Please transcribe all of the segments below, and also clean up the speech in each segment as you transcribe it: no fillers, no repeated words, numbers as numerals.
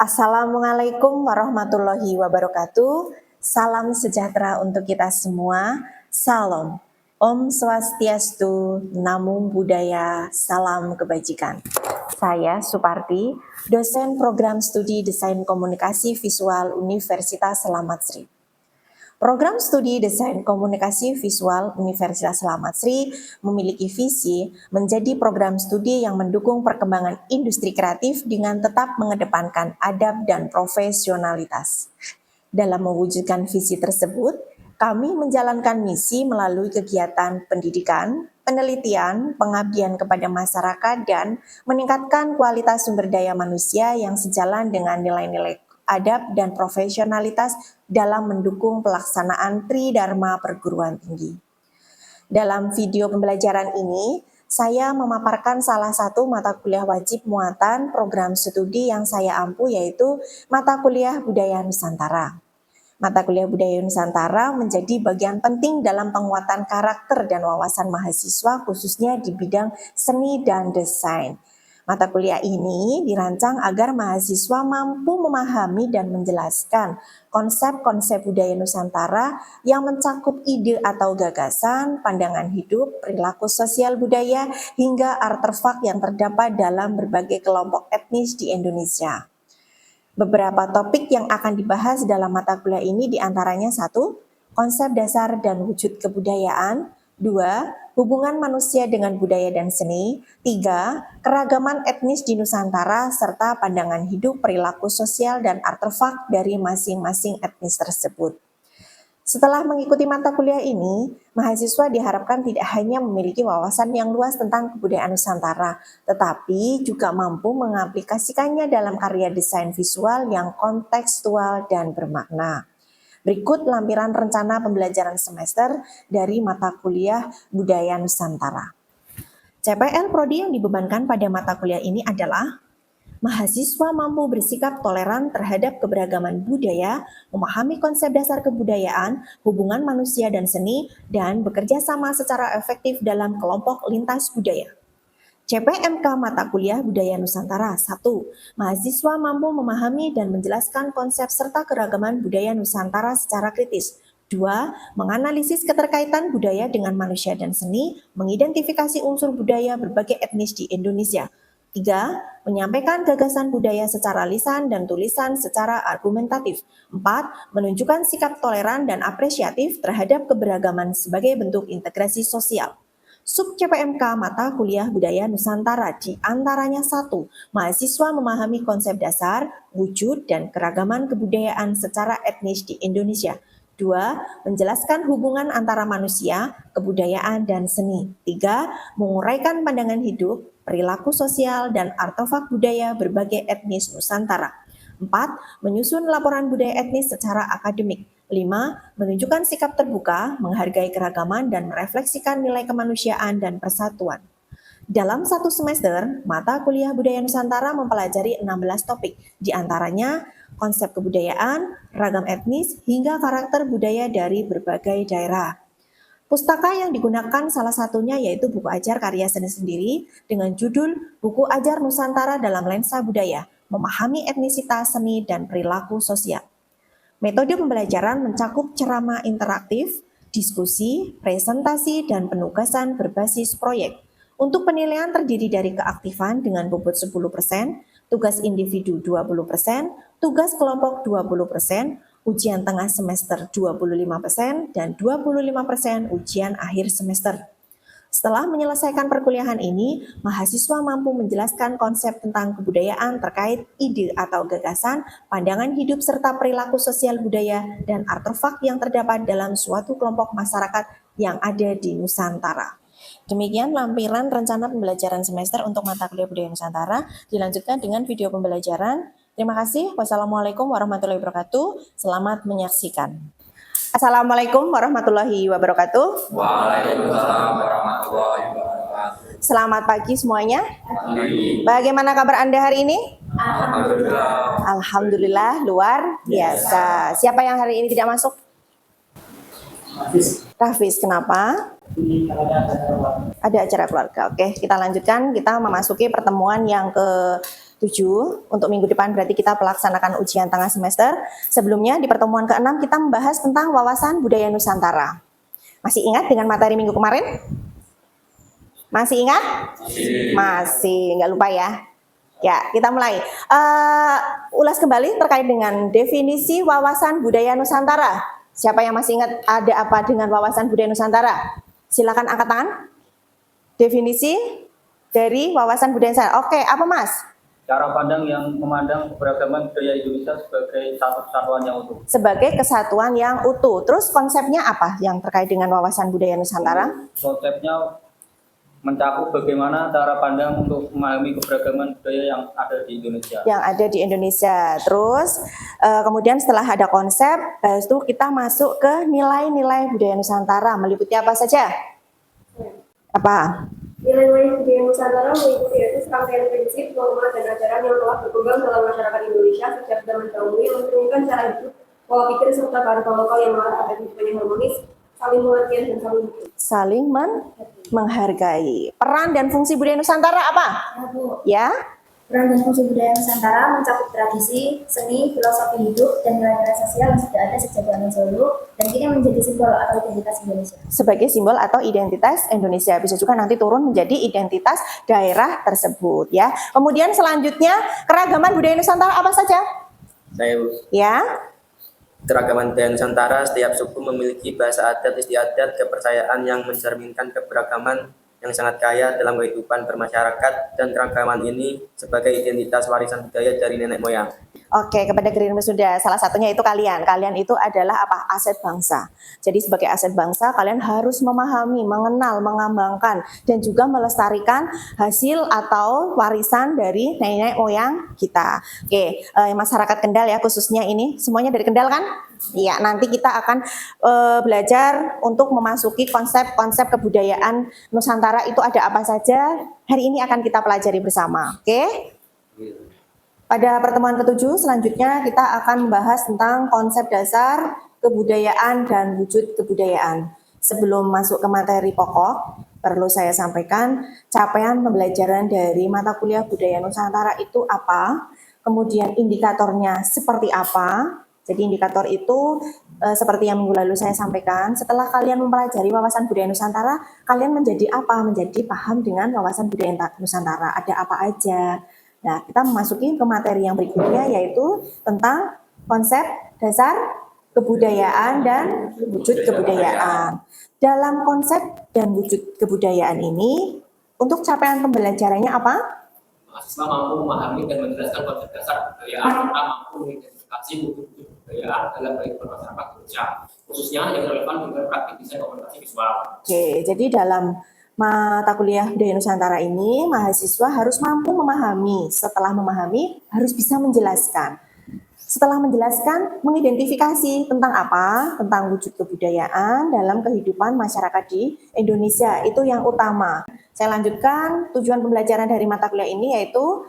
Assalamualaikum warahmatullahi wabarakatuh. Salam sejahtera untuk kita semua. Salam. Om Swastiastu, Namo Buddhaya, salam kebajikan. Saya Suparti, dosen program studi Desain Komunikasi Visual Universitas Selamat Sri. Program studi Desain Komunikasi Visual Universitas Selamat Sri memiliki visi menjadi program studi yang mendukung perkembangan industri kreatif dengan tetap mengedepankan adab dan profesionalitas. Dalam mewujudkan visi tersebut, kami menjalankan misi melalui kegiatan pendidikan, penelitian, pengabdian kepada masyarakat, dan meningkatkan kualitas sumber daya manusia yang sejalan dengan nilai-nilai adab dan profesionalitas dalam mendukung pelaksanaan Tridharma perguruan tinggi. Dalam video pembelajaran ini, saya memaparkan salah satu mata kuliah wajib muatan program studi yang saya ampu, yaitu mata kuliah Budaya Nusantara. Mata kuliah Budaya Nusantara menjadi bagian penting dalam penguatan karakter dan wawasan mahasiswa, khususnya di bidang seni dan desain. Mata kuliah ini dirancang agar mahasiswa mampu memahami dan menjelaskan konsep-konsep budaya Nusantara yang mencakup ide atau gagasan, pandangan hidup, perilaku sosial budaya, hingga artefak yang terdapat dalam berbagai kelompok etnis di Indonesia. Beberapa topik yang akan dibahas dalam mata kuliah ini diantaranya 1. Konsep dasar dan wujud kebudayaan. 2. Hubungan manusia dengan budaya dan seni. 3. Keragaman etnis di Nusantara serta pandangan hidup, perilaku sosial, dan artefak dari masing-masing etnis tersebut. Setelah mengikuti mata kuliah ini, mahasiswa diharapkan tidak hanya memiliki wawasan yang luas tentang kebudayaan Nusantara, tetapi juga mampu mengaplikasikannya dalam karya desain visual yang kontekstual dan bermakna. Berikut lampiran rencana pembelajaran semester dari mata kuliah Budaya Nusantara. CPL Prodi yang dibebankan pada mata kuliah ini adalah mahasiswa mampu bersikap toleran terhadap keberagaman budaya, memahami konsep dasar kebudayaan, hubungan manusia dan seni, dan bekerja sama secara efektif dalam kelompok lintas budaya. CPMK mata kuliah Budaya Nusantara 1. Mahasiswa mampu memahami dan menjelaskan konsep serta keragaman budaya Nusantara secara kritis. 2. Menganalisis keterkaitan budaya dengan manusia dan seni, mengidentifikasi unsur budaya berbagai etnis di Indonesia. 3. Menyampaikan gagasan budaya secara lisan dan tulisan secara argumentatif. 4. Menunjukkan sikap toleran dan apresiatif terhadap keberagaman sebagai bentuk integrasi sosial. Sub CPMK mata kuliah Budaya Nusantara di antaranya 1. Mahasiswa memahami konsep dasar, wujud, dan keragaman kebudayaan secara etnis di Indonesia. 2. Menjelaskan hubungan antara manusia, kebudayaan, dan seni. 3. Menguraikan pandangan hidup, perilaku sosial, dan artefak budaya berbagai etnis Nusantara. 4. Menyusun laporan budaya etnis secara akademik. 5. Menunjukkan sikap terbuka, menghargai keragaman, dan merefleksikan nilai kemanusiaan dan persatuan. Dalam satu semester, mata kuliah Budaya Nusantara mempelajari 16 topik, di antaranya konsep kebudayaan, ragam etnis, hingga karakter budaya dari berbagai daerah. Pustaka yang digunakan salah satunya yaitu buku ajar karya seni sendiri dengan judul Buku Ajar Nusantara dalam Lensa Budaya, Memahami Etnisitas Seni dan Perilaku Sosial. Metode pembelajaran mencakup ceramah interaktif, diskusi, presentasi, dan penugasan berbasis proyek. Untuk penilaian terdiri dari keaktifan dengan bobot 10%, tugas individu 20%, tugas kelompok 20%, ujian tengah semester 25%, dan 25% ujian akhir semester. Setelah menyelesaikan perkuliahan ini, mahasiswa mampu menjelaskan konsep tentang kebudayaan terkait ide atau gagasan, pandangan hidup serta perilaku sosial budaya, dan artefak yang terdapat dalam suatu kelompok masyarakat yang ada di Nusantara. Demikian lampiran rencana pembelajaran semester untuk mata kuliah Budaya Nusantara. Dilanjutkan dengan video pembelajaran. Terima kasih. Wassalamualaikum warahmatullahi wabarakatuh. Selamat menyaksikan. Assalamualaikum warahmatullahi wabarakatuh. Waalaikumsalam warahmatullahi wabarakatuh. Selamat pagi semuanya. Bagaimana kabar Anda hari ini? Alhamdulillah. Alhamdulillah, luar biasa. Siapa yang hari ini tidak masuk? Rafis, kenapa? Ada acara keluarga. Oke, kita lanjutkan. Kita memasuki pertemuan yang 7. Untuk minggu depan berarti kita melaksanakan ujian tengah semester. Sebelumnya di pertemuan ke-6 kita membahas tentang wawasan budaya Nusantara. Masih ingat dengan materi minggu kemarin? Masih ingat? Masih, nggak lupa ya. Ya, kita mulai. Ulas kembali terkait dengan definisi wawasan budaya Nusantara. Siapa yang masih ingat ada apa dengan wawasan budaya Nusantara? Silakan angkat tangan. Definisi dari wawasan budaya Nusantara. Oke, apa Mas? Cara pandang yang memandang keberagaman budaya Indonesia sebagai satu kesatuan yang utuh. Sebagai kesatuan yang utuh. Terus konsepnya apa yang terkait dengan wawasan budaya Nusantara? Konsepnya mencakup bagaimana cara pandang untuk memahami keberagaman budaya yang ada di Indonesia. Yang ada di Indonesia. Terus kemudian setelah ada konsep, itu kita masuk ke nilai-nilai budaya Nusantara. Meliputi apa saja? Apa? Nilai-nilai budaya Nusantara meliputi yaitu serangkaian prinsip, norma, dan ajaran yang telah berkembang dalam masyarakat Indonesia sejak zaman dahulu yang mencerminkan cara hidup, pola pikir, serta kearifan lokal yang mengarah pada kehidupan yang harmonis, saling pengertian, dan saling hidup. Saling menghargai. Peran dan fungsi budaya Nusantara apa? Ya? Peran dan fungsi budaya Nusantara mencakup tradisi, seni, filosofi hidup, dan nilai-nilai sosial yang sudah ada sejak zaman dahulu dan kini menjadi simbol atau identitas Indonesia. Sebagai simbol atau identitas Indonesia. Bisa juga nanti turun menjadi identitas daerah tersebut ya. Kemudian selanjutnya keragaman budaya Nusantara apa saja? Ya? Keragaman budaya Nusantara, setiap suku memiliki bahasa adat, istiadat, kepercayaan yang mencerminkan keberagaman yang sangat kaya dalam kehidupan bermasyarakat, dan keragaman ini sebagai identitas warisan budaya dari nenek moyang. Oke, kepada Gerimis sudah. Salah satunya itu kalian. Kalian itu adalah apa? Aset bangsa. Jadi sebagai aset bangsa, kalian harus memahami, mengenal, mengembangkan, dan juga melestarikan hasil atau warisan dari nenek moyang kita. Oke, masyarakat Kendal ya khususnya ini. Semuanya dari Kendal kan? Iya, nanti kita akan belajar untuk memasuki konsep-konsep kebudayaan Nusantara itu ada apa saja. Hari ini akan kita pelajari bersama. Oke? Pada pertemuan ke-7 selanjutnya kita akan membahas tentang konsep dasar kebudayaan dan wujud kebudayaan. Sebelum masuk ke materi pokok, perlu saya sampaikan capaian pembelajaran dari mata kuliah budaya Nusantara itu apa, kemudian indikatornya seperti apa. Jadi indikator itu seperti yang minggu lalu saya sampaikan, setelah kalian mempelajari wawasan budaya Nusantara, kalian menjadi apa? Menjadi paham dengan wawasan budaya Nusantara, ada apa aja. Nah, kita memasuki ke materi yang berikutnya yaitu tentang konsep dasar kebudayaan dan wujud kebudayaan. Dalam konsep dan wujud kebudayaan ini, untuk capaian pembelajarannya apa? Mahasiswa mampu memahami dan menjelaskan konsep dasar kebudayaan serta mampu mengidentifikasi wujud kebudayaan dalam kehidupan masyarakat Indonesia, khususnya yang relevan dengan praktik desain komunikasi visual. Oke, jadi dalam mata kuliah budaya Nusantara ini, mahasiswa harus mampu memahami. Setelah memahami, harus bisa menjelaskan. Setelah menjelaskan, mengidentifikasi tentang apa? Tentang wujud kebudayaan dalam kehidupan masyarakat di Indonesia. Itu yang utama. Saya lanjutkan, tujuan pembelajaran dari mata kuliah ini yaitu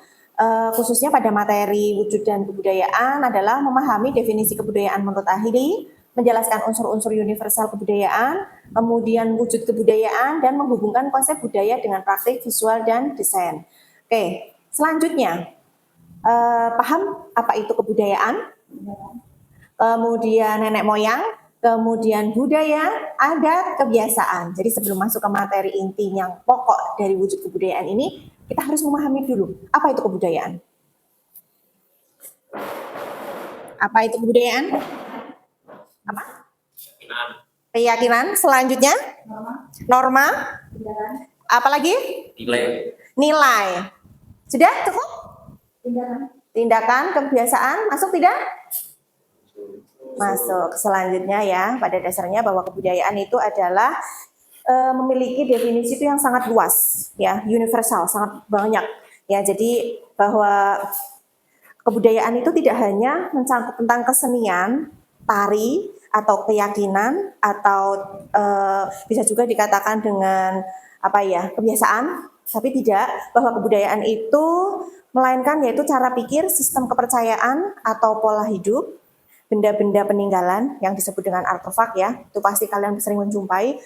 khususnya pada materi wujud dan kebudayaan adalah memahami definisi kebudayaan menurut ahli, menjelaskan unsur-unsur universal kebudayaan, kemudian wujud kebudayaan, dan menghubungkan konsep budaya dengan praktik visual dan desain. Oke, selanjutnya, paham apa itu kebudayaan? Kemudian nenek moyang, kemudian budaya, adat, kebiasaan. Jadi sebelum masuk ke materi inti yang pokok dari wujud kebudayaan ini, kita harus memahami dulu, apa itu kebudayaan? Apa itu kebudayaan? Apa? Keyakinan. Selanjutnya norma. Apalagi? Nilai. Sudah cukup? Tindakan, kebiasaan masuk tidak? Masuk. Selanjutnya ya, pada dasarnya bahwa kebudayaan itu adalah memiliki definisi itu yang sangat luas, ya, universal, sangat banyak. Ya, jadi bahwa kebudayaan itu tidak hanya mencakup tentang kesenian, tari, atau keyakinan, atau bisa juga dikatakan dengan apa ya, kebiasaan, tapi tidak, bahwa kebudayaan itu melainkan yaitu cara pikir, sistem kepercayaan atau pola hidup, benda-benda peninggalan yang disebut dengan artefak ya. Itu pasti kalian sering menjumpai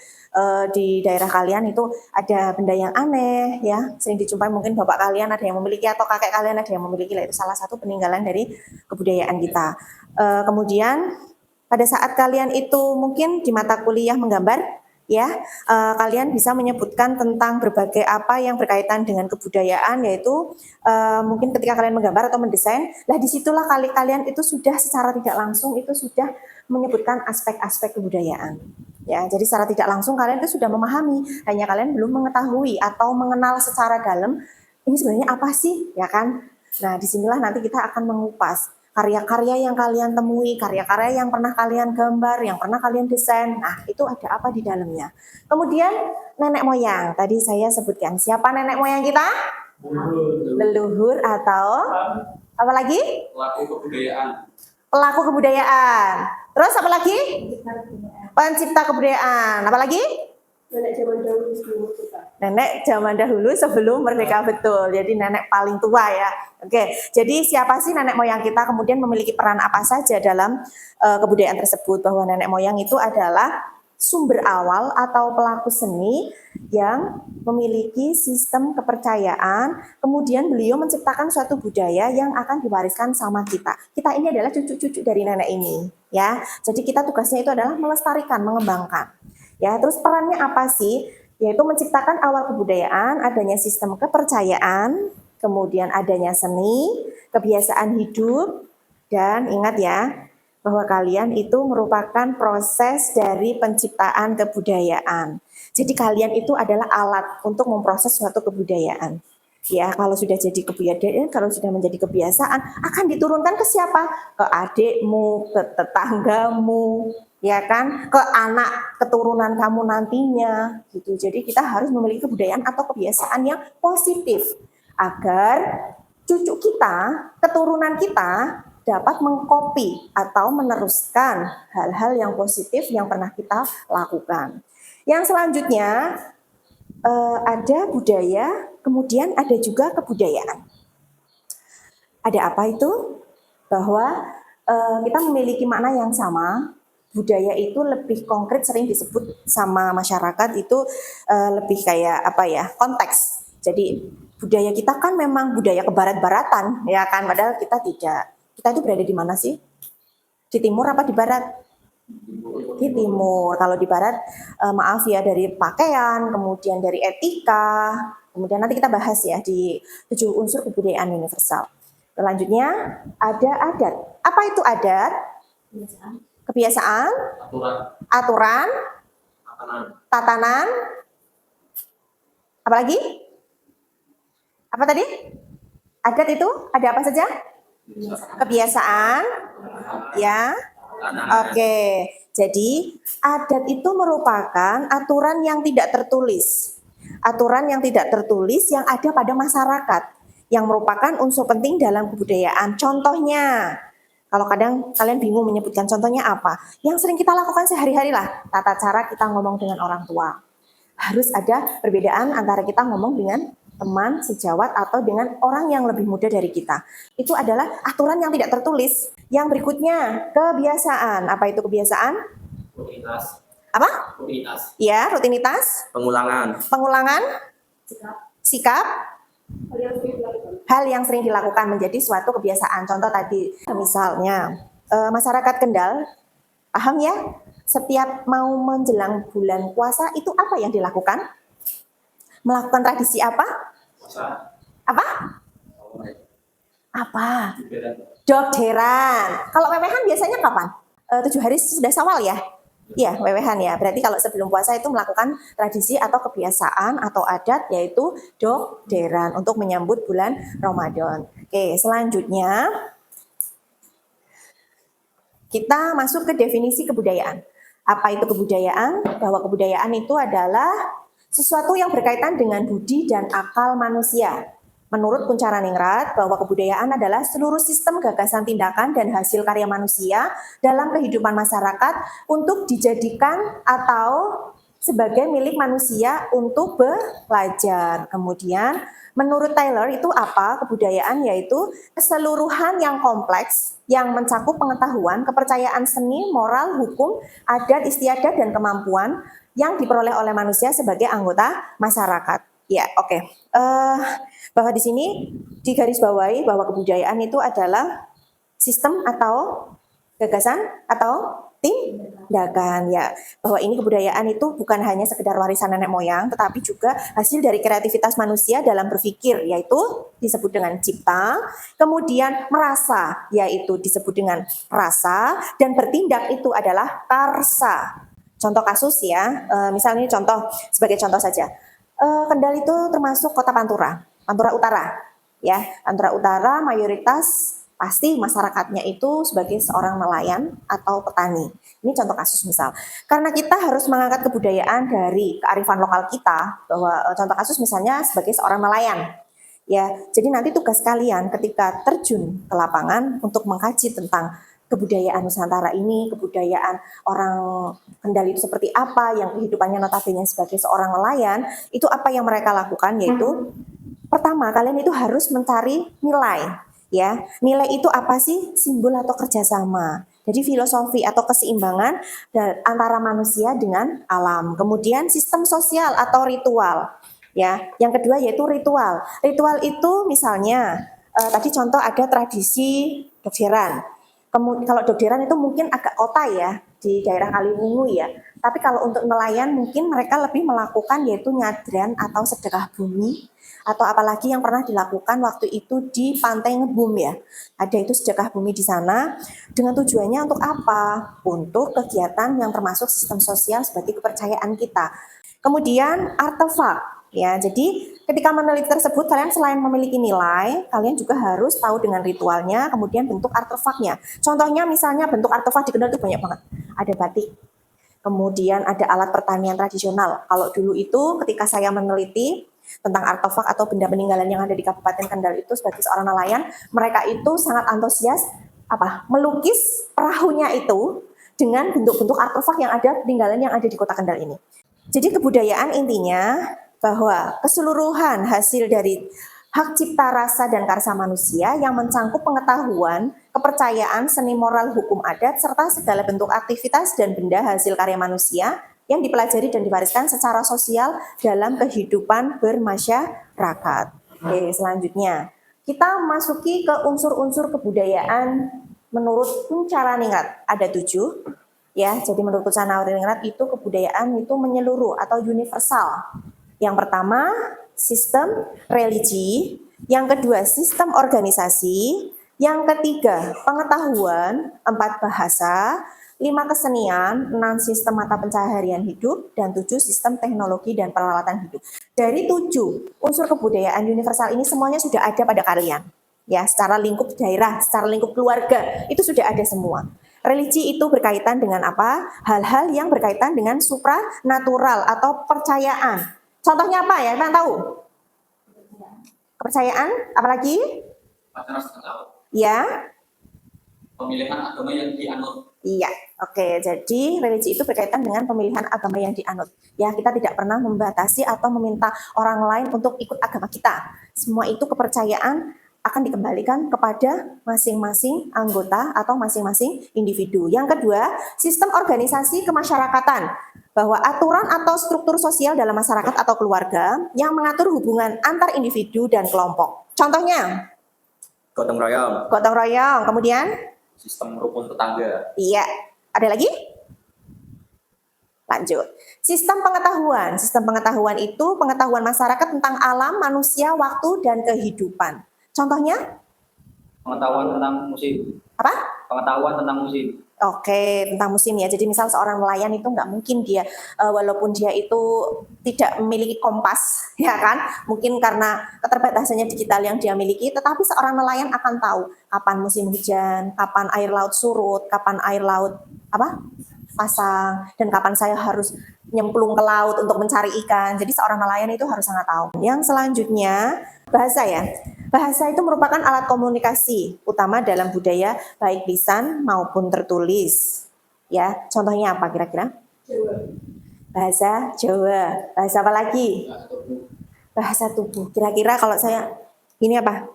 di daerah kalian itu ada benda yang aneh ya, sering dijumpai, mungkin bapak kalian ada yang memiliki atau kakek kalian ada yang memiliki. Itu salah satu peninggalan dari kebudayaan kita. Kemudian pada saat kalian itu mungkin di mata kuliah menggambar ya, kalian bisa menyebutkan tentang berbagai apa yang berkaitan dengan kebudayaan, yaitu mungkin ketika kalian menggambar atau mendesain, lah disitulah kalian itu sudah secara tidak langsung itu sudah menyebutkan aspek-aspek kebudayaan. Ya, jadi secara tidak langsung kalian itu sudah memahami, hanya kalian belum mengetahui atau mengenal secara dalam ini sebenarnya apa sih, ya kan? Nah, disinilah nanti kita akan mengupas karya-karya yang kalian temui, karya-karya yang pernah kalian gambar, yang pernah kalian desain. Nah, itu ada apa di dalamnya. Kemudian nenek moyang. Tadi saya sebutkan. Siapa nenek moyang kita? Leluhur atau apa lagi? Pelaku kebudayaan. Pelaku kebudayaan. Terus apa lagi? Pencipta kebudayaan. Apa lagi? Nenek zaman dahulu sebelum kita. Nenek zaman dahulu sebelum merdeka, betul. Jadi nenek paling tua ya. Oke, jadi siapa sih nenek moyang kita, kemudian memiliki peran apa saja dalam kebudayaan tersebut, bahwa nenek moyang itu adalah sumber awal atau pelaku seni yang memiliki sistem kepercayaan, kemudian beliau menciptakan suatu budaya yang akan diwariskan sama kita. Kita ini adalah cucu-cucu dari nenek ini, ya. Jadi kita tugasnya itu adalah melestarikan, mengembangkan. Ya, terus perannya apa sih? Yaitu menciptakan awal kebudayaan, adanya sistem kepercayaan, kemudian adanya seni, kebiasaan hidup, dan ingat ya, bahwa kalian itu merupakan proses dari penciptaan kebudayaan. Jadi kalian itu adalah alat untuk memproses suatu kebudayaan. Ya, kalau sudah jadi kebudayaan, kalau sudah menjadi kebiasaan, akan diturunkan ke siapa? Ke adikmu, ke tetanggamu, ya kan, ke anak keturunan kamu nantinya, gitu. Jadi kita harus memiliki kebudayaan atau kebiasaan yang positif agar cucu kita, keturunan kita dapat mengkopi atau meneruskan hal-hal yang positif yang pernah kita lakukan. Yang selanjutnya ada budaya, kemudian ada juga kebudayaan. Ada apa itu? Bahwa kita memiliki makna yang sama. Budaya itu lebih konkret, sering disebut sama masyarakat itu lebih kayak apa ya, konteks. Jadi budaya kita kan memang budaya kebarat-baratan, ya kan, padahal kita tidak. Kita itu berada di mana sih? Di timur apa di barat? Di timur. Kalau di barat, maaf ya, dari pakaian, kemudian dari etika, kemudian nanti kita bahas ya di 7 unsur kebudayaan universal. Selanjutnya ada adat. Apa itu adat? Kebiasaan, aturan, tatanan, apa lagi? Apa tadi? Adat itu ada apa saja? Kebiasaan, ya. Oke, jadi adat itu merupakan aturan yang tidak tertulis. Aturan yang tidak tertulis yang ada pada masyarakat, yang merupakan unsur penting dalam kebudayaan. Contohnya, kalau kadang kalian bingung menyebutkan contohnya apa, yang sering kita lakukan sehari-hari lah, tata cara kita ngomong dengan orang tua. Harus ada perbedaan antara kita ngomong dengan teman, sejawat, atau dengan orang yang lebih muda dari kita. Itu adalah aturan yang tidak tertulis. Yang berikutnya, kebiasaan. Apa itu kebiasaan? Rutinitas. Apa? Rutinitas. Ya, rutinitas. Pengulangan. Pengulangan. Sikap. Hal yang sering dilakukan. Hal yang sering dilakukan menjadi suatu kebiasaan. Contoh tadi, misalnya masyarakat Kendal, paham ya? Setiap mau menjelang bulan puasa itu apa yang dilakukan? Melakukan tradisi apa? Apa? Apa? Dogderan. Kalau wewehan biasanya kapan? 7 hari sudah Syawal ya? Iya, wewehan ya. Berarti kalau sebelum puasa itu melakukan tradisi atau kebiasaan atau adat, yaitu dogderan untuk menyambut bulan Ramadan. Oke, selanjutnya kita masuk ke definisi kebudayaan. Apa itu kebudayaan? Bahwa kebudayaan itu adalah sesuatu yang berkaitan dengan budi dan akal manusia. Menurut Kuncharaningrat, bahwa kebudayaan adalah seluruh sistem gagasan tindakan dan hasil karya manusia dalam kehidupan masyarakat untuk dijadikan atau sebagai milik manusia untuk belajar. Kemudian menurut Taylor itu apa? Kebudayaan yaitu keseluruhan yang kompleks yang mencakup pengetahuan, kepercayaan seni, moral, hukum, adat, istiadat, dan kemampuan yang diperoleh oleh manusia sebagai anggota masyarakat. Ya, oke. Bahwa di sini digarisbawahi bahwa kebudayaan itu adalah sistem atau gagasan atau tindakan, ya, bahwa ini kebudayaan itu bukan hanya sekedar warisan nenek moyang tetapi juga hasil dari kreativitas manusia dalam berpikir, yaitu disebut dengan cipta, kemudian merasa yaitu disebut dengan rasa, dan bertindak itu adalah karsa. Contoh kasus ya, misalnya ini contoh, sebagai contoh saja, Kendal itu termasuk kota Pantura Utara, ya. Pantura Utara mayoritas pasti masyarakatnya itu sebagai seorang nelayan atau petani. Ini contoh kasus misal. Karena kita harus mengangkat kebudayaan dari kearifan lokal kita, bahwa contoh kasus misalnya sebagai seorang nelayan. Ya, jadi nanti tugas kalian ketika terjun ke lapangan untuk mengkaji tentang kebudayaan Nusantara ini, kebudayaan orang Kendal itu seperti apa, yang kehidupannya notabene sebagai seorang nelayan, itu apa yang mereka lakukan, yaitu pertama kalian itu harus mencari nilai. Ya, nilai itu apa sih? Simbol atau kerjasama. Jadi filosofi atau keseimbangan antara manusia dengan alam. Kemudian sistem sosial atau ritual. Ya, yang kedua yaitu ritual. Ritual itu misalnya tadi contoh ada tradisi Dogderan. Kalau Dogderan itu mungkin agak kota ya, di daerah Kaliwungu ya. Tapi kalau untuk nelayan mungkin mereka lebih melakukan yaitu nyadran atau sedekah bumi, atau apalagi yang pernah dilakukan waktu itu di Pantai Ngebum ya. Ada itu sedekah bumi di sana dengan tujuannya untuk apa? Untuk kegiatan yang termasuk sistem sosial sebagai kepercayaan kita. Kemudian artefak ya. Jadi ketika meneliti tersebut kalian selain memiliki nilai, kalian juga harus tahu dengan ritualnya, kemudian bentuk artefaknya. Contohnya misalnya bentuk artefak di Kendal itu banyak banget. Ada batik. Kemudian ada alat pertanian tradisional. Kalau dulu itu ketika saya meneliti tentang artefak atau benda peninggalan yang ada di Kabupaten Kendal itu sebagai seorang nelayan, mereka itu sangat antusias melukis perahunya itu dengan bentuk-bentuk artefak yang ada peninggalan yang ada di Kota Kendal ini. Jadi kebudayaan intinya bahwa keseluruhan hasil dari hak cipta rasa dan karsa manusia yang mencangkup pengetahuan, kepercayaan, seni moral, hukum adat, serta segala bentuk aktivitas dan benda hasil karya manusia yang dipelajari dan diwariskan secara sosial dalam kehidupan bermasyarakat. Oke, selanjutnya kita masuki ke unsur-unsur kebudayaan menurut Kuncaraningrat. Ada 7 ya. Jadi menurut Kuncaraningrat itu kebudayaan itu menyeluruh atau universal. Yang pertama sistem religi, yang kedua sistem organisasi, yang ketiga pengetahuan, 4 bahasa, 5 kesenian, 6 sistem mata pencaharian hidup, dan 7 sistem teknologi dan peralatan hidup. Dari 7 unsur kebudayaan universal ini semuanya sudah ada pada kalian. Ya, secara lingkup daerah, secara lingkup keluarga, itu sudah ada semua. Religi itu berkaitan dengan apa? Hal-hal yang berkaitan dengan supranatural atau percayaan. Contohnya apa ya? Kalian tahu? Kepercayaan, apalagi? Pacaran setengah. Ya. Pemilihan agama yang dianut. Iya, oke. Jadi religi itu berkaitan dengan pemilihan agama yang dianut. Ya, kita tidak pernah membatasi atau meminta orang lain untuk ikut agama kita. Semua itu kepercayaan akan dikembalikan kepada masing-masing anggota atau masing-masing individu. Yang kedua, sistem organisasi kemasyarakatan, bahwa aturan atau struktur sosial dalam masyarakat atau keluarga yang mengatur hubungan antar individu dan kelompok. Contohnya, Gotong royong, gotong royong. Kemudian, Sistem rukun tetangga. iya. Ada lagi? Lanjut. Sistem pengetahuan. Sistem pengetahuan itu pengetahuan masyarakat tentang alam, manusia, waktu, dan kehidupan. Contohnya? Pengetahuan tentang musim. Apa? Pengetahuan tentang musim. Oke, tentang musim ya. Jadi misal seorang nelayan itu nggak mungkin dia, walaupun dia itu tidak memiliki kompas, ya kan? Mungkin karena keterbatasannya digital yang dia miliki, tetapi seorang nelayan akan tahu kapan musim hujan, kapan air laut surut, kapan air laut pasang, dan kapan saya harus nyemplung ke laut untuk mencari ikan. Jadi seorang nelayan itu harus sangat tahu. Yang selanjutnya, bahasa ya. Bahasa itu merupakan alat komunikasi utama dalam budaya baik lisan maupun tertulis. Ya, contohnya apa kira-kira? Jawa. Bahasa Jawa. Bahasa apa lagi? Bahasa tubuh. Kira-kira kalau saya ini apa?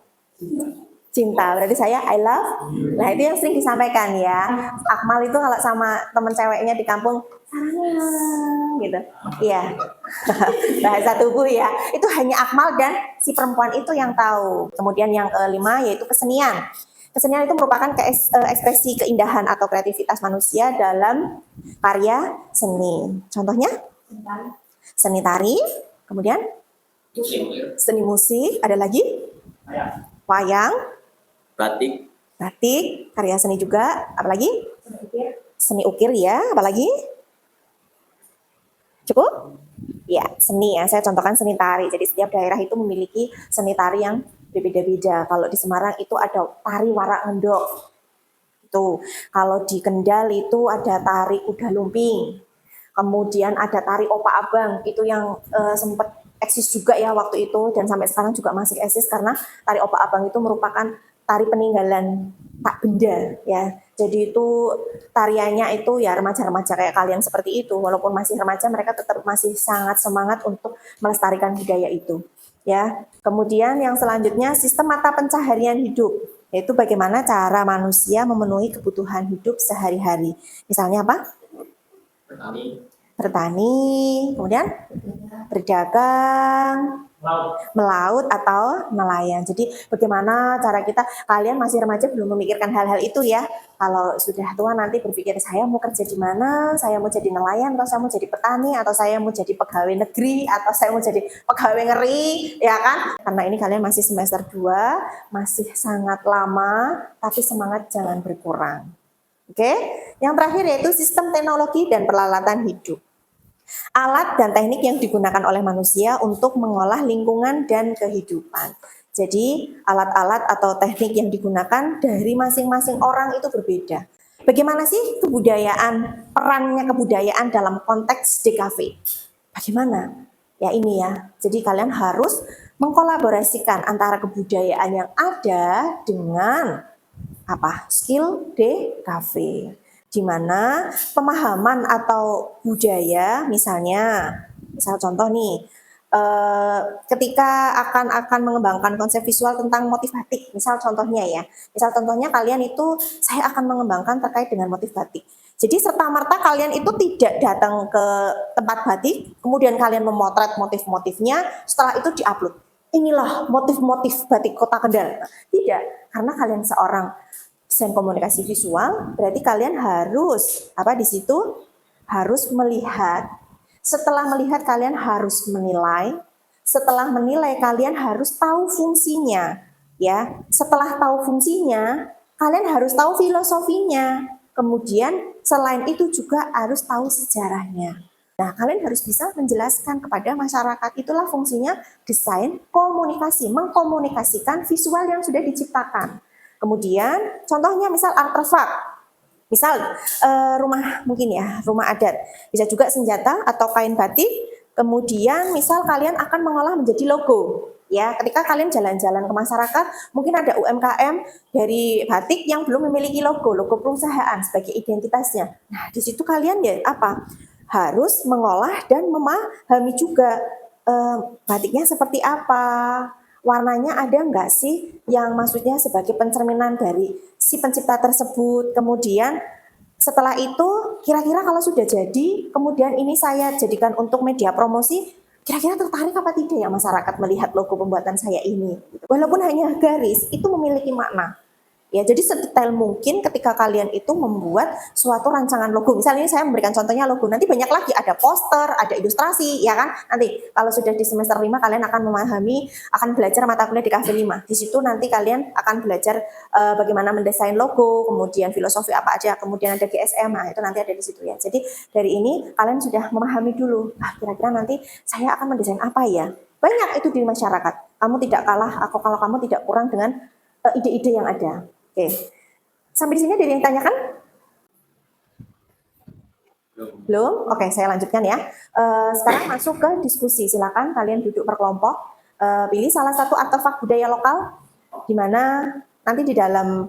Cinta. Berarti saya I love. Nah, itu yang sering disampaikan ya. Akmal itu kalau sama temen ceweknya di kampung, sayang gitu. Iya. Bahasa tubuh ya. Itu hanya Akmal dan si perempuan itu yang tahu. Kemudian yang kelima yaitu kesenian. Kesenian itu merupakan ekspresi keindahan atau kreativitas manusia dalam karya seni. Contohnya seni tari, kemudian seni musik, ada lagi wayang, batik, batik, karya seni juga, apalagi? Seni ukir ya, apalagi? Cukup? Ya, seni ya, saya contohkan seni tari. Jadi setiap daerah itu memiliki seni tari yang berbeda-beda. Kalau di Semarang itu ada tari warak ngendok. Itu. Kalau di Kendal itu ada tari kuda lumping. Kemudian ada tari opak abang, itu yang sempat eksis juga ya waktu itu dan sampai sekarang juga masih eksis karena tari opak abang itu merupakan tari peninggalan tak benda ya. Jadi itu tariannya itu ya remaja-remaja kayak kalian seperti itu, walaupun masih remaja mereka tetap masih sangat semangat untuk melestarikan budaya itu ya. Kemudian yang selanjutnya sistem mata pencaharian hidup, yaitu bagaimana cara manusia memenuhi kebutuhan hidup sehari-hari. Misalnya apa? Bertani, kemudian berdagang, melaut atau nelayan. Jadi bagaimana cara kita, kalian masih remaja belum memikirkan hal-hal itu ya. Kalau sudah tua nanti berpikir saya mau kerja di mana, saya mau jadi nelayan, atau saya mau jadi petani, atau saya mau jadi pegawai negeri, atau saya mau jadi pegawai ngeri, ya kan? Karena ini kalian masih semester 2, masih sangat lama, tapi semangat jangan berkurang. Oke? Yang terakhir yaitu sistem teknologi dan peralatan hidup. Alat dan teknik yang digunakan oleh manusia untuk mengolah lingkungan dan kehidupan. Jadi alat-alat atau teknik yang digunakan dari masing-masing orang itu berbeda. Bagaimana sih perannya kebudayaan dalam konteks DKV? Bagaimana? Ya ini ya, jadi kalian harus mengkolaborasikan antara kebudayaan yang ada dengan skill DKV. Di mana pemahaman atau budaya misal contoh nih, ketika akan mengembangkan konsep visual tentang motif batik, misal contohnya kalian itu saya akan mengembangkan terkait dengan motif batik. Jadi serta-merta kalian itu tidak datang ke tempat batik, kemudian kalian memotret motif-motifnya, setelah itu diupload. Inilah motif-motif batik Kota Kendal. Tidak, karena kalian seorang desain komunikasi visual, berarti kalian harus di situ harus melihat. Setelah melihat kalian harus menilai. Setelah menilai kalian harus tahu fungsinya, ya. Setelah tahu fungsinya, kalian harus tahu filosofinya. Kemudian selain itu juga harus tahu sejarahnya. Nah, kalian harus bisa menjelaskan kepada masyarakat, itulah fungsinya desain komunikasi, mengkomunikasikan visual yang sudah diciptakan. Kemudian contohnya misal artefak, misal rumah adat, bisa juga senjata atau kain batik. Kemudian misal kalian akan mengolah menjadi logo, ya. Ketika kalian jalan-jalan ke masyarakat, mungkin ada UMKM dari batik yang belum memiliki logo perusahaan sebagai identitasnya. Nah, di situ kalian harus mengolah dan memahami juga batiknya seperti apa. Warnanya ada nggak sih yang maksudnya sebagai pencerminan dari si pencipta tersebut. Kemudian setelah itu kira-kira kalau sudah jadi, kemudian ini saya jadikan untuk media promosi, kira-kira tertarik apa tidak ya masyarakat melihat logo pembuatan saya ini. Walaupun hanya garis, itu memiliki makna. Ya, jadi sedetail mungkin ketika kalian itu membuat suatu rancangan logo. Misalnya ini saya memberikan contohnya logo, nanti banyak lagi, ada poster, ada ilustrasi, ya kan? Nanti kalau sudah di semester 5 kalian akan akan belajar mata kuliah di KV 5. Di situ nanti kalian akan belajar bagaimana mendesain logo, kemudian filosofi apa aja, kemudian ada GSM, nah itu nanti ada di situ ya. Jadi dari ini kalian sudah memahami dulu, kira-kira nanti saya akan mendesain apa ya? Banyak itu di masyarakat. Kamu tidak kalah, kalau kamu tidak kurang dengan ide-ide yang ada. Oke, sampai di sini ada yang ditanyakan? Belum? Oke, saya lanjutkan ya. Sekarang masuk ke diskusi. Silakan kalian duduk berkelompok. Pilih salah satu artefak budaya lokal, di mana nanti di dalam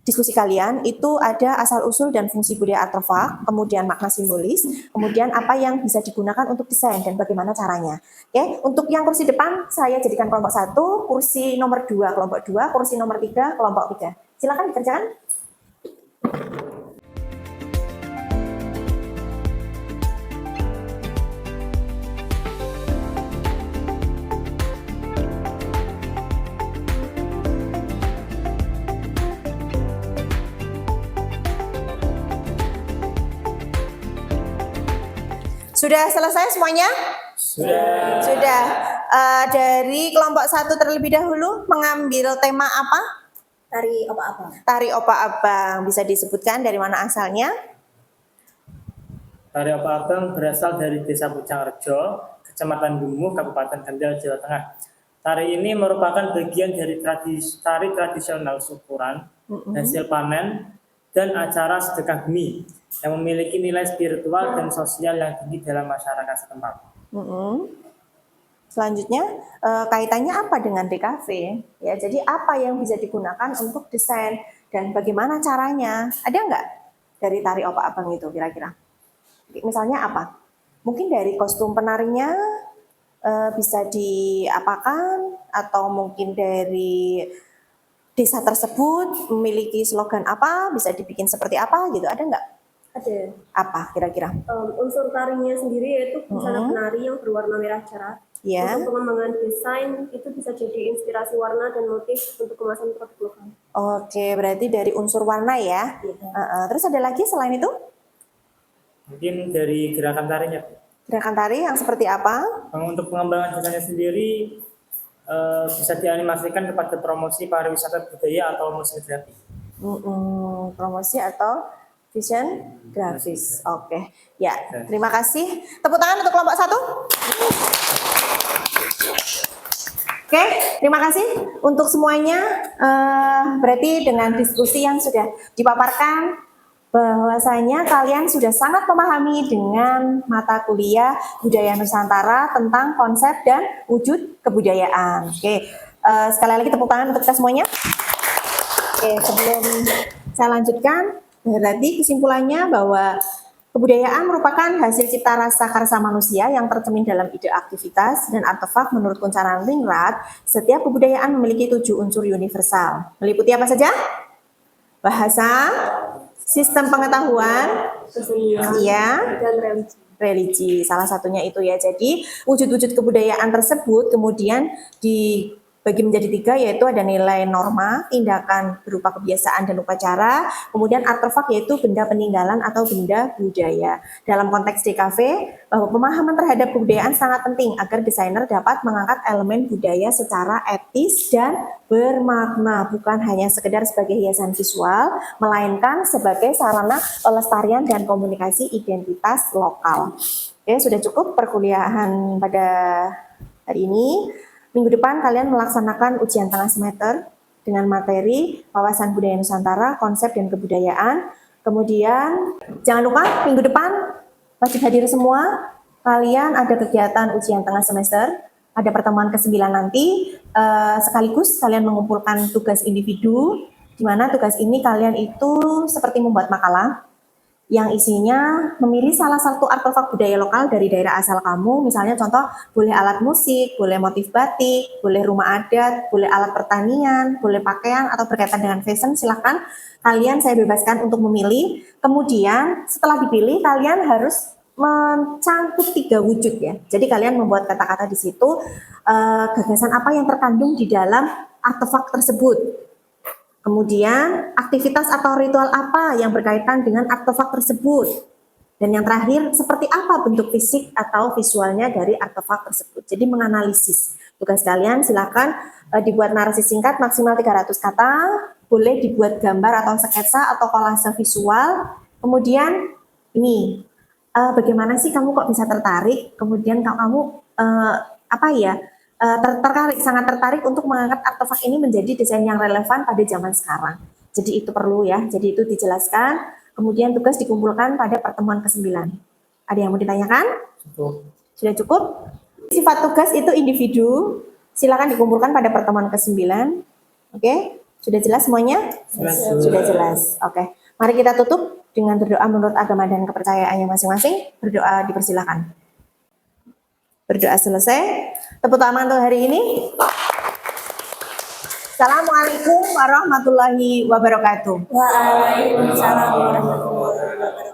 diskusi kalian itu ada asal-usul dan fungsi budaya artefak, kemudian makna simbolis, kemudian apa yang bisa digunakan untuk desain dan bagaimana caranya. Oke, untuk yang kursi depan saya jadikan kelompok 1, kursi nomor 2 kelompok 2, kursi nomor 3 kelompok 3. Silakan dikerjakan. Sudah selesai semuanya? Sudah. Dari kelompok 1 terlebih dahulu mengambil tema apa? Tari opak-abang. Tari opak-abang. Bisa disebutkan dari mana asalnya? Tari opak-abang berasal dari Desa Pucangrejo, Kecamatan Gumuh, Kabupaten Kendal, Jawa Tengah. Tari ini merupakan bagian dari tari tradisional syukuran, hasil panen, dan acara sedekah bumi yang memiliki nilai spiritual dan sosial yang tinggi dalam masyarakat setempat. Selanjutnya, kaitannya apa dengan DKV? Ya, jadi apa yang bisa digunakan untuk desain dan bagaimana caranya? Ada nggak dari tari opak-abang itu kira-kira? Misalnya apa? Mungkin dari kostum penarinya bisa diapakan, atau mungkin dari desa tersebut memiliki slogan apa, bisa dibikin seperti apa gitu, ada nggak? Ada. Apa kira-kira? Unsur tarinya sendiri yaitu busana penari yang berwarna merah cerah. Ya. Untuk pengembangan desain itu bisa jadi inspirasi warna dan motif untuk kemasan produk lokal. Oke, berarti dari unsur warna ya. Terus ada lagi selain itu? Mungkin dari gerakan tarinya. Gerakan tari yang seperti apa? Untuk pengembangan desainnya sendiri bisa dianimasikan kepada promosi pariwisata budaya atau musik grafis. Promosi atau vision grafis. Oke. Ya, terima kasih. Tepuk tangan untuk kelompok 1. Oke, terima kasih untuk semuanya. Berarti dengan diskusi yang sudah dipaparkan, bahwasanya kalian sudah sangat memahami dengan mata kuliah Budaya Nusantara tentang konsep dan wujud kebudayaan. Oke, sekali lagi tepuk tangan untuk kita semuanya. Oke, sebelum saya lanjutkan, berarti kesimpulannya bahwa kebudayaan merupakan hasil cipta rasa karsa manusia yang tercermin dalam ide aktivitas dan artefak. Menurut Kunchara Ringrat, setiap kebudayaan memiliki 7 unsur universal. Meliputi apa saja? Bahasa, sistem pengetahuan, ya, Dan religi. Salah satunya itu ya. Jadi wujud-wujud kebudayaan tersebut kemudian dibagi menjadi 3, yaitu ada nilai norma, tindakan berupa kebiasaan dan upacara, kemudian artefak yaitu benda peninggalan atau benda budaya. Dalam konteks DKV, bahwa pemahaman terhadap kebudayaan sangat penting agar desainer dapat mengangkat elemen budaya secara etis dan bermakna, bukan hanya sekedar sebagai hiasan visual, melainkan sebagai sarana pelestarian dan komunikasi identitas lokal. Oke, sudah cukup perkuliahan pada hari ini. Minggu depan kalian melaksanakan ujian tengah semester dengan materi wawasan budaya Nusantara, konsep dan kebudayaan. Kemudian jangan lupa minggu depan wajib hadir semua. Kalian ada kegiatan ujian tengah semester, ada pertemuan ke-9 nanti. Sekaligus kalian mengumpulkan tugas individu, di mana tugas ini kalian itu seperti membuat makalah yang isinya memilih salah satu artefak budaya lokal dari daerah asal kamu. Misalnya contoh, boleh alat musik, boleh motif batik, boleh rumah adat, boleh alat pertanian, boleh pakaian atau berkaitan dengan fashion. Silahkan kalian, saya bebaskan untuk memilih. Kemudian setelah dipilih kalian harus mencangkut 3 wujud ya. Jadi kalian membuat kata-kata di situ, gagasan apa yang terkandung di dalam artefak tersebut. Kemudian aktivitas atau ritual apa yang berkaitan dengan artefak tersebut. Dan yang terakhir, seperti apa bentuk fisik atau visualnya dari artefak tersebut. Jadi menganalisis. Tugas kalian silakan dibuat narasi singkat maksimal 300 kata, boleh dibuat gambar atau sketsa atau kolase visual. Kemudian ini, bagaimana sih kamu kok bisa tertarik? Kemudian kamu sangat tertarik untuk mengangkat artefak ini menjadi desain yang relevan pada zaman sekarang. Jadi itu perlu ya, jadi itu dijelaskan. Kemudian tugas dikumpulkan pada pertemuan ke-9. Ada yang mau ditanyakan? Cukup. Sudah cukup? Sifat tugas itu individu, silakan dikumpulkan pada pertemuan ke-9. Oke, Sudah jelas semuanya? Sudah jelas. Oke. Mari kita tutup dengan berdoa menurut agama dan kepercayaannya masing-masing. Berdoa dipersilakan. Berdoa selesai. Tepuk tangan untuk hari ini. Assalamualaikum warahmatullahi wabarakatuh. Waalaikumsalam warahmatullahi wabarakatuh.